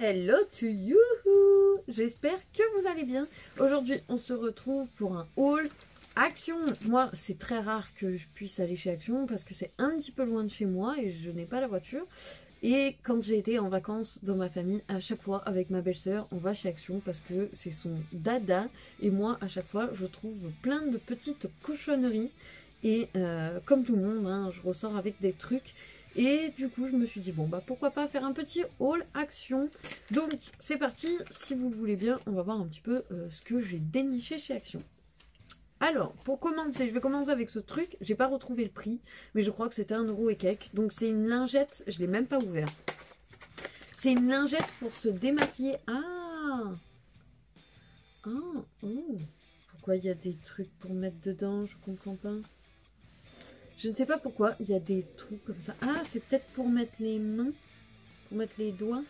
Hello to you! J'espère que vous allez bien. Aujourd'hui, on se retrouve pour un haul Action. Moi, c'est très rare que je puisse aller chez Action parce que c'est un petit peu loin de chez moi et je n'ai pas la voiture. Et quand j'ai été en vacances dans ma famille, à chaque fois avec ma belle-sœur, on va chez Action parce que c'est son dada. Et moi, à chaque fois, je trouve plein de petites cochonneries. Et comme tout le monde, hein, je ressors avec des trucs. Et du coup, je me suis dit, bon, bah pourquoi pas faire un petit haul Action. Donc, c'est parti. Si vous le voulez bien, on va voir un petit peu ce que j'ai déniché chez Action. Alors, pour commencer, je vais commencer avec ce truc. J'ai pas retrouvé le prix, mais je crois que c'était 1 € et quelques. Donc, c'est une lingette. Je l'ai même pas ouvert. C'est une lingette pour se démaquiller. Ah, oh. Pourquoi il y a des trucs pour mettre dedans? Je comprends pas. Je ne sais pas pourquoi il y a des trous comme ça. Ah, c'est peut-être pour mettre les mains, pour mettre les doigts,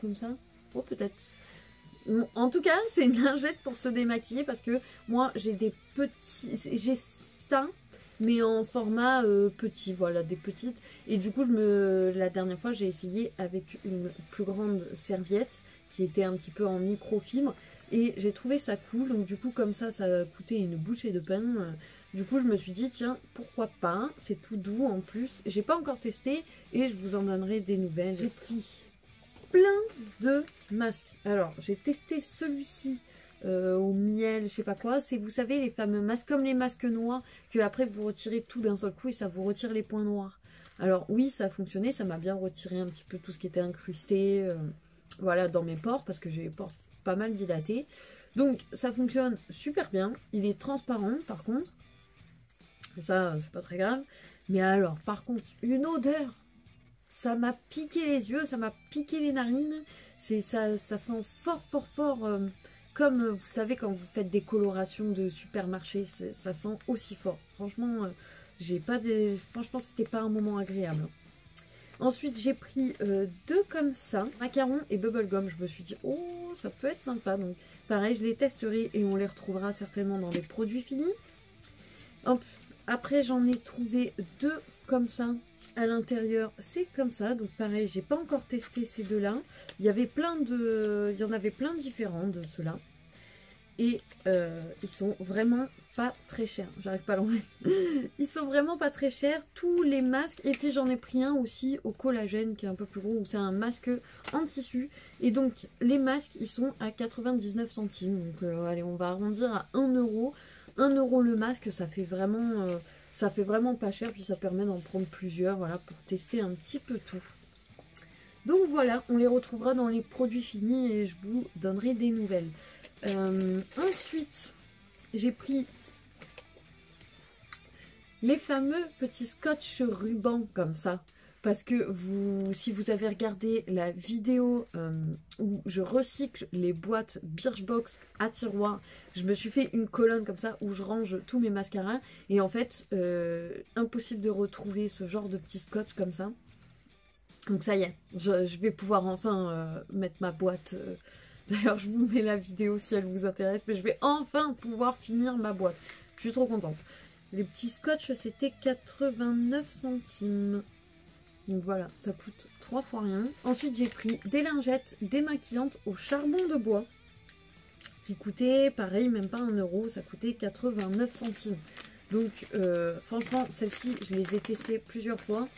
comme ça. Oh, peut-être. En tout cas, c'est une lingette pour se démaquiller parce que moi, j'ai des petits... J'ai ça, mais en format petit, voilà, des petites. Et du coup, la dernière fois, j'ai essayé avec une plus grande serviette qui était un petit peu en microfibre. Et j'ai trouvé ça cool. Donc du coup, comme ça coûtait une bouchée de pain. Du coup, je me suis dit, tiens, pourquoi pas? C'est tout doux en plus. J'ai pas encore testé et je vous en donnerai des nouvelles. J'ai pris plein de masques. Alors, j'ai testé celui-ci au miel, je sais pas quoi. C'est, vous savez, les fameux masques, comme les masques noirs, que après vous retirez tout d'un seul coup et ça vous retire les points noirs. Alors oui, ça a fonctionné. Ça m'a bien retiré un petit peu tout ce qui était incrusté voilà, dans mes pores parce que j'ai les pores pas mal dilatés. Donc, ça fonctionne super bien. Il est transparent, par contre. Ça, c'est pas très grave. Mais alors, par contre, une odeur, ça m'a piqué les yeux, ça m'a piqué les narines. Ça sent fort, comme vous savez quand vous faites des colorations de supermarché, ça sent aussi fort. Franchement, franchement, c'était pas un moment agréable. Ensuite, j'ai pris deux comme ça, macarons et bubblegum. Je me suis dit, oh, ça peut être sympa. Donc, pareil, je les testerai et on les retrouvera certainement dans des produits finis. Hop. Après, j'en ai trouvé deux comme ça à l'intérieur. C'est comme ça. Donc, pareil, j'ai pas encore testé ces deux-là. Il y en avait plein différents de ceux-là. Et ils sont vraiment pas très chers. J'arrive pas à l'enlever. Ils sont vraiment pas très chers. Tous les masques. Et puis, j'en ai pris un aussi au collagène qui est un peu plus gros. Où c'est un masque en tissu. Et donc, les masques, ils sont à 99 centimes. Donc, allez, on va arrondir à 1 €. 1 € le masque, ça fait vraiment pas cher, puis ça permet d'en prendre plusieurs, voilà, pour tester un petit peu tout. Donc voilà, on les retrouvera dans les produits finis et je vous donnerai des nouvelles. Ensuite, j'ai pris les fameux petits scotch ruban comme ça. Parce que si vous avez regardé la vidéo où je recycle les boîtes Birchbox à tiroir, je me suis fait une colonne comme ça où je range tous mes mascaras. Et en fait, impossible de retrouver ce genre de petit scotch comme ça. Donc ça y est, je vais pouvoir enfin mettre ma boîte. D'ailleurs, je vous mets la vidéo si elle vous intéresse. Mais je vais enfin pouvoir finir ma boîte. Je suis trop contente. Les petits scotch, c'était 89 centimes. Donc voilà, ça coûte 3 fois rien. Ensuite, j'ai pris des lingettes démaquillantes au charbon de bois. Qui coûtaient, pareil, même pas 1 €. Ça coûtait 89 centimes. Donc, franchement, celles-ci, je les ai testées plusieurs fois.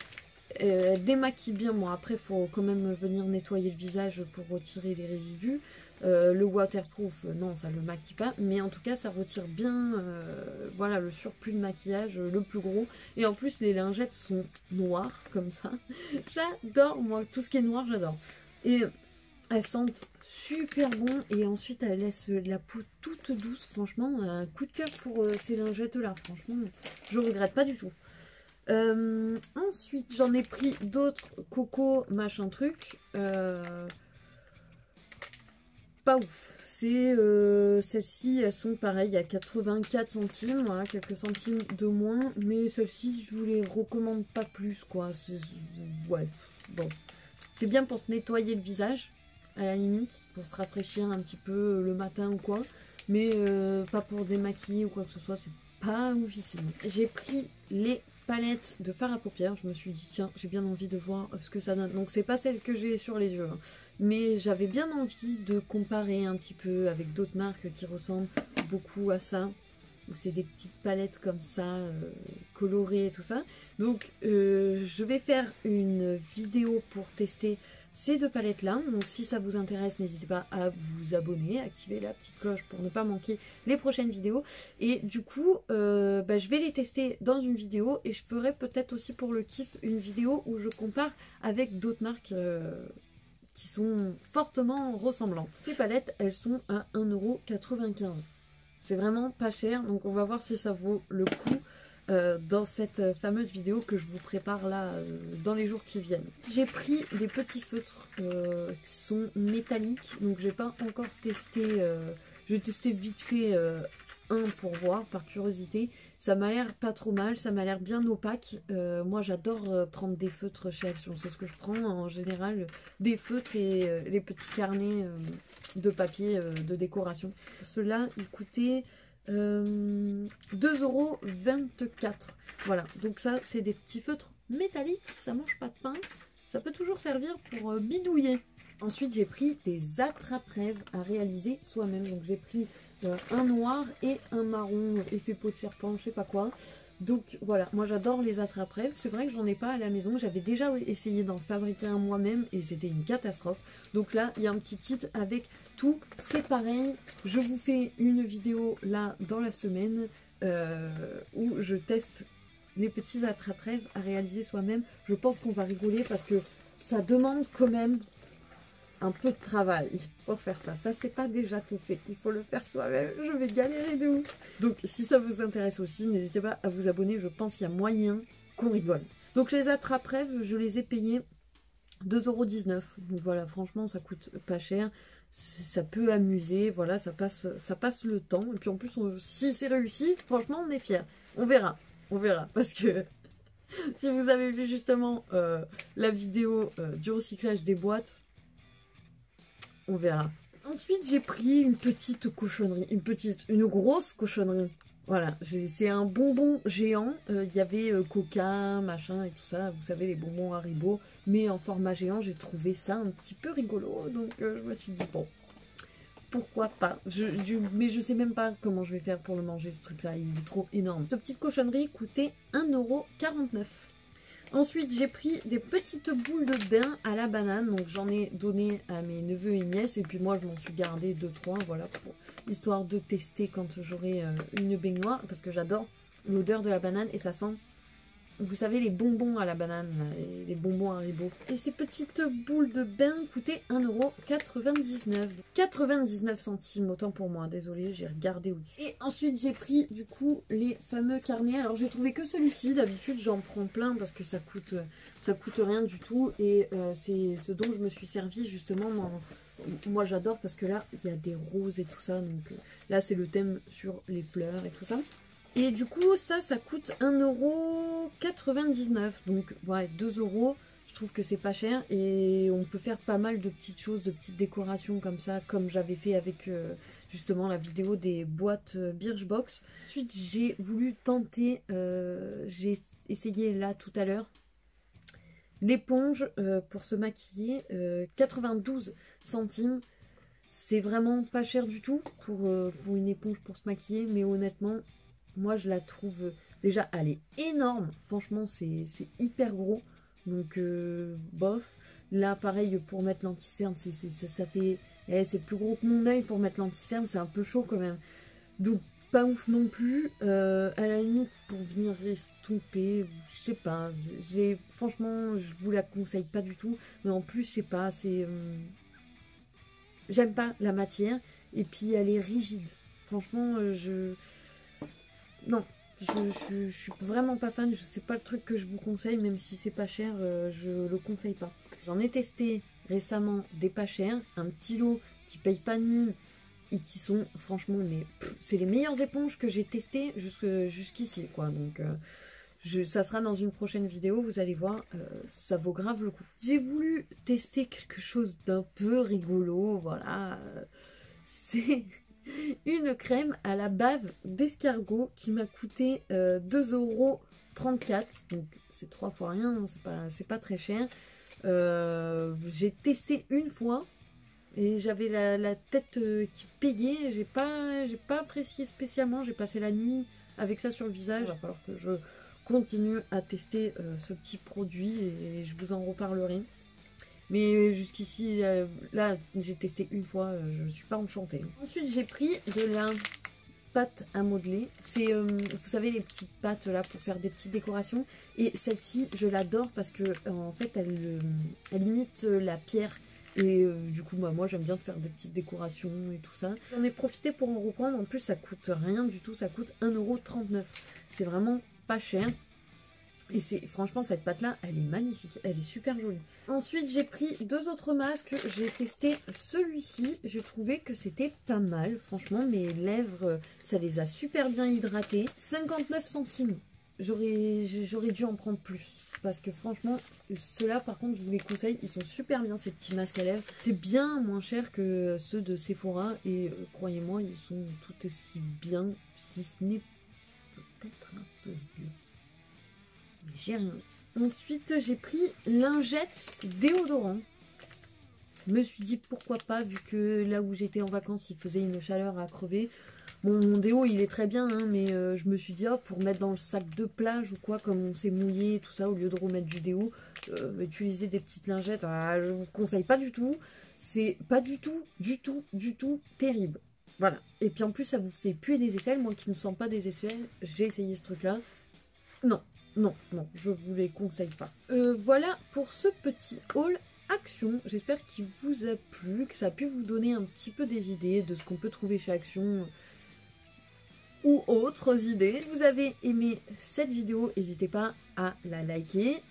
Elles démaquillent bien. Bon, après, il faut quand même venir nettoyer le visage pour retirer les résidus. Le waterproof, non, ça ne le maquille pas. Mais en tout cas, ça retire bien voilà, le surplus de maquillage, le plus gros. Et en plus, les lingettes sont noires, comme ça. J'adore, moi, tout ce qui est noir, j'adore. Et elles sentent super bon. Et ensuite, elles laissent la peau toute douce. Franchement, un coup de cœur pour ces lingettes-là. Franchement, je regrette pas du tout. Ensuite, j'en ai pris d'autres coco, machin truc. Pas ouf. C'est celles-ci, elles sont pareilles à 84 centimes, voilà, quelques centimes de moins, mais celles-ci, je vous les recommande pas plus, quoi. Ouais, bon, c'est bien pour se nettoyer le visage, à la limite, pour se rafraîchir un petit peu le matin ou quoi, mais pas pour démaquiller ou quoi que ce soit, c'est pas oufissime. J'ai pris les palette de fard à paupières. Je me suis dit tiens, j'ai bien envie de voir ce que ça donne. Donc c'est pas celle que j'ai sur les yeux, hein. Mais j'avais bien envie de comparer un petit peu avec d'autres marques qui ressemblent beaucoup à ça. Où c'est des petites palettes comme ça, colorées et tout ça. Donc je vais faire une vidéo pour tester ces deux palettes là. Donc si ça vous intéresse, n'hésitez pas à vous abonner, activer la petite cloche pour ne pas manquer les prochaines vidéos. Et du coup je vais les tester dans une vidéo, et je ferai peut-être aussi pour le kiff une vidéo où je compare avec d'autres marques qui sont fortement ressemblantes. Ces palettes, elles sont à 1,95 €. C'est vraiment pas cher, donc on va voir si ça vaut le coup dans cette fameuse vidéo que je vous prépare là dans les jours qui viennent. J'ai pris des petits feutres qui sont métalliques, donc j'ai pas encore testé, j'ai testé vite fait un pour voir par curiosité. Ça m'a l'air pas trop mal, ça m'a l'air bien opaque. Moi j'adore prendre des feutres chez Action, c'est ce que je prends en général, des feutres et les petits carnets de papier de décoration. Ceux-là ils coûtaient 2,24 €. Voilà, donc ça c'est des petits feutres métalliques, ça mange pas de pain, ça peut toujours servir pour bidouiller. Ensuite j'ai pris des attrape-rêves à réaliser soi-même, donc j'ai pris un noir et un marron effet peau de serpent, je sais pas quoi. Donc voilà, moi j'adore les attrape-rêves. C'est vrai que j'en ai pas à la maison, j'avais déjà essayé d'en fabriquer un moi-même et c'était une catastrophe. Donc là il y a un petit kit avec tout, c'est pareil. Je vous fais une vidéo là dans la semaine où je teste les petits attrape-rêves à réaliser soi-même. Je pense qu'on va rigoler parce que ça demande quand même un peu de travail pour faire ça. Ça c'est pas déjà tout fait, il faut le faire soi-même. Je vais galérer de ouf. Donc si ça vous intéresse aussi, n'hésitez pas à vous abonner. Je pense qu'il y a moyen qu'on rigole. Donc les attrape-rêves, je les ai payés 2,19 €. Donc voilà, franchement ça coûte pas cher. Ça peut amuser, voilà, ça passe le temps. Et puis en plus, si c'est réussi, franchement on est fiers. On verra, parce que si vous avez vu justement la vidéo du recyclage des boîtes, on verra. Ensuite, j'ai pris une petite cochonnerie, une grosse cochonnerie. Voilà, c'est un bonbon géant. Il y avait Coca, machin et tout ça. Vous savez, les bonbons Haribo. Mais en format géant, j'ai trouvé ça un petit peu rigolo. Donc, je me suis dit, bon, pourquoi pas. Mais je sais même pas comment je vais faire pour le manger, ce truc-là. Il est trop énorme. Cette petite cochonnerie coûtait 1,49 €. Ensuite, j'ai pris des petites boules de bain à la banane. Donc, j'en ai donné à mes neveux et nièces. Et puis, moi, je m'en suis gardé 2-3. Voilà, histoire de tester quand j'aurai une baignoire. Parce que j'adore l'odeur de la banane. Et ça sent, vous savez, les bonbons à la banane. Les bonbons Haribo. Et ces petites boules de bain coûtaient 1,99 €. 99 centimes, autant pour moi. Désolée, j'ai regardé au-dessus. Et ensuite, j'ai pris, du coup, les fameux carnets. Alors, j'ai trouvé que celui-ci. D'habitude, j'en prends plein parce que ça coûte rien du tout. Et c'est ce dont je me suis servi, justement. Moi, j'adore parce que là, il y a des roses et tout ça. Donc, là, c'est le thème sur les fleurs et tout ça. Et du coup, ça coûte 1,99 €. Donc, ouais, 2 €. Je trouve que c'est pas cher. Et on peut faire pas mal de petites choses, de petites décorations comme ça, comme j'avais fait avec justement la vidéo des boîtes Birchbox. Ensuite, j'ai voulu tenter, j'ai essayé là tout à l'heure, l'éponge pour se maquiller, 92 centimes. C'est vraiment pas cher du tout pour une éponge pour se maquiller, mais honnêtement, moi je la trouve, déjà elle est énorme, franchement c'est hyper gros, donc bof. Là pareil pour mettre l'anti-cerne, ça fait, c'est plus gros que mon œil pour mettre l'anti-cerne, c'est un peu chaud quand même, donc pas ouf non plus. À la limite pour venir estomper, je sais pas, franchement je vous la conseille pas du tout, mais en plus je sais pas, c'est j'aime pas la matière, et puis elle est rigide, franchement non, je suis vraiment pas fan. C'est pas le truc que je vous conseille, même si c'est pas cher, je le conseille pas. J'en ai testé récemment des pas chers, un petit lot qui paye pas de mine et qui sont franchement, mais c'est les meilleures éponges que j'ai testées jusqu'ici quoi. Donc ça sera dans une prochaine vidéo, vous allez voir, ça vaut grave le coup. J'ai voulu tester quelque chose d'un peu rigolo, voilà, c'est une crème à la bave d'escargot qui m'a coûté 2,99 €. 34, donc c'est 3 fois rien, hein, c'est pas très cher. J'ai testé une fois et j'avais la tête qui payait, j'ai pas apprécié spécialement, j'ai passé la nuit avec ça sur le visage. Il va falloir que je continue à tester ce petit produit et je vous en reparlerai. Mais jusqu'ici, là, j'ai testé une fois, je suis pas enchantée. Ensuite, j'ai pris de la pâte à modeler. C'est, vous savez, les petites pâtes là pour faire des petites décorations. Et celle-ci, je l'adore parce que en fait, elle imite la pierre. Et du coup, bah, moi, j'aime bien faire des petites décorations et tout ça. J'en ai profité pour en reprendre. En plus, ça coûte rien du tout. Ça coûte 1,39 €. C'est vraiment pas cher. Et franchement, cette pâte là, elle est magnifique, elle est super jolie. Ensuite, j'ai pris 2 autres masques. J'ai testé celui-ci, j'ai trouvé que c'était pas mal. Franchement, mes lèvres, ça les a super bien hydratées. 59 centimes. J'aurais dû en prendre plus. Parce que franchement, ceux-là, par contre, je vous les conseille. Ils sont super bien, ces petits masques à lèvres. C'est bien moins cher que ceux de Sephora. Et croyez-moi, ils sont tout aussi bien, si ce n'est peut-être un peu mieux. J'ai rien dit. Ensuite, j'ai pris lingette déodorant. Je me suis dit pourquoi pas, vu que là où j'étais en vacances, il faisait une chaleur à crever. Bon, mon déo, il est très bien, hein, mais je me suis dit, oh, pour mettre dans le sac de plage ou quoi, comme on s'est mouillé et tout ça, au lieu de remettre du déo, utiliser des petites lingettes, je vous conseille pas du tout. C'est pas du tout terrible. Voilà. Et puis en plus, ça vous fait puer des aisselles. Moi qui ne sens pas des aisselles, j'ai essayé ce truc-là. Non. Non, je vous les conseille pas. Voilà pour ce petit haul Action. J'espère qu'il vous a plu, que ça a pu vous donner un petit peu des idées de ce qu'on peut trouver chez Action ou autres idées. Si vous avez aimé cette vidéo, n'hésitez pas à la liker,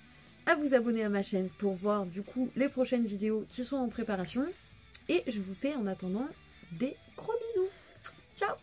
à vous abonner à ma chaîne pour voir du coup les prochaines vidéos qui sont en préparation. Et je vous fais en attendant des gros bisous. Ciao!